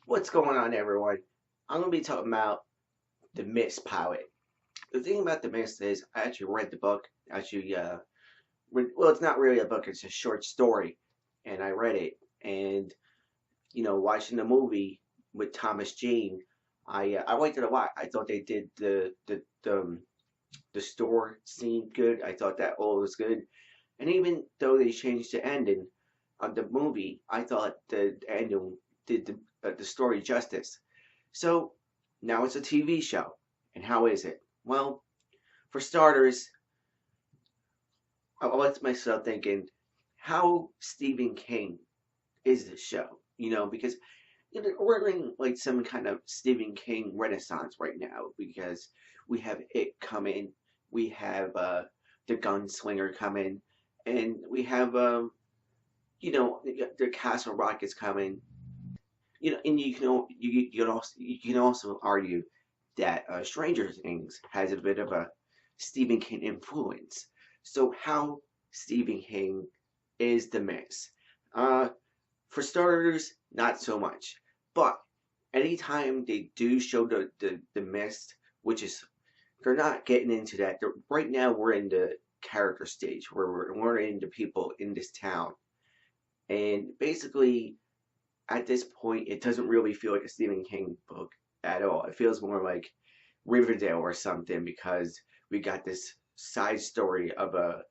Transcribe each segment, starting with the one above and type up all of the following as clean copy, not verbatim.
What's going on, everyone? I'm going to be talking about The Mist pilot. The thing about The Mist is, I actually read the book. Well, it's not really a book, it's a short story. And I read it. And, watching the movie with Thomas Jane, I liked it a lot. I thought they did the store scene good. I thought that all was good. And even though they changed the ending of the movie, I thought the ending did the story justice. So now it's a TV show. And how is it? Well, for starters, I left myself thinking, how Stephen King is this show? Because we're in like some kind of Stephen King renaissance right now because we have It coming, we have the Gunslinger coming, and we have the Castle Rock is coming. And you can also argue that Stranger Things has a bit of a Stephen King influence. So how Stephen King is the mix? Uh, for starters, not so much. But anytime they do show the mist, which is they're not getting into that. Right now we're in the character stage where we're learning the people in this town, and basically at this point, it doesn't really feel like a Stephen King book at all. It feels more like Riverdale or something because we got this side story of a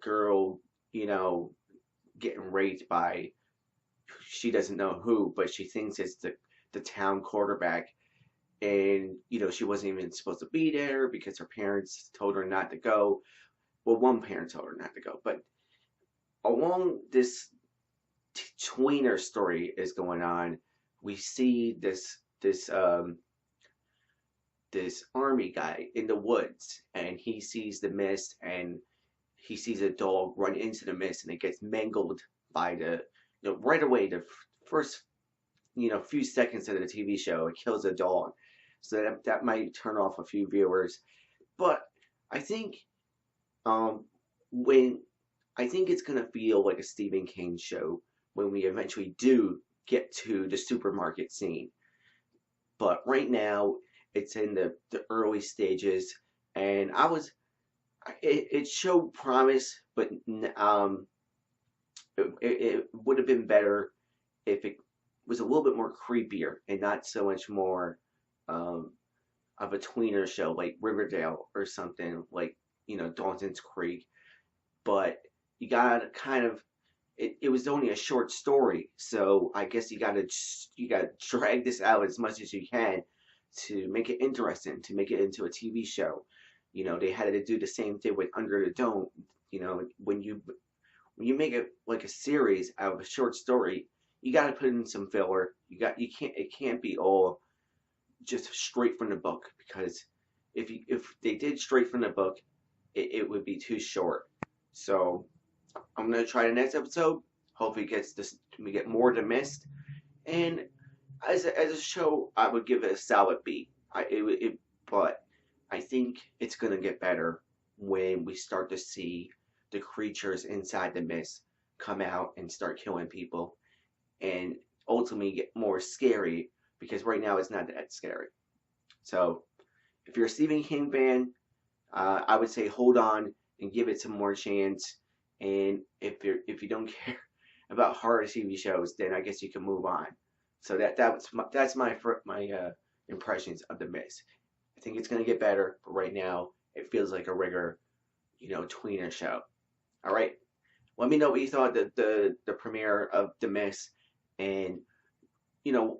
girl, getting raped by she doesn't know who, but she thinks it's the town quarterback, and she wasn't even supposed to be there because her parents told her not to go. Well, one parent told her not to go, but along this tweener story is going on. We see this army guy in the woods, and he sees the mist, and he sees a dog run into the mist, and it gets mangled by right away. The first few seconds of the TV show, it kills a dog, so that might turn off a few viewers. But I think um when I think it's gonna feel like a Stephen King show when we eventually do get to the supermarket scene. But right now, it's in the early stages, and it showed promise, but it would have been better if it was a little bit more creepier and not so much more um, of a tweener show like Riverdale or something like Dawson's Creek. But you gotta kind of it was only a short story, so I guess you gotta drag this out as much as you can to make it interesting, to make it into a TV show. They had to do the same thing with Under the Dome. When you make it like a series out of a short story, you got to put in some filler. It can't be all just straight from the book, because if they did straight from the book, it would be too short. So I'm gonna try the next episode. Hopefully, we get more to Mist. And as a show, I would give it a solid B. But I think it's gonna get better when we start to see the creatures inside the mist come out and start killing people, and ultimately get more scary, because right now it's not that scary. So if you're a Stephen King fan, I would say hold on and give it some more chance. And if you don't care about horror TV shows, then I guess you can move on. So that's my impressions of the Mist. I think it's gonna get better, but right now it feels like a regular, tweener show. All right, let me know what you thought the premiere of the Mist, and you know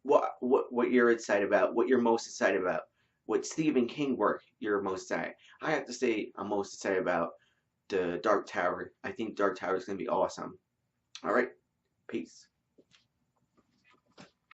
what you're excited about, what you're most excited about, what Stephen King work you're most excited. I have to say I'm most excited about the Dark Tower. I think Dark Tower is gonna be awesome. All right, peace.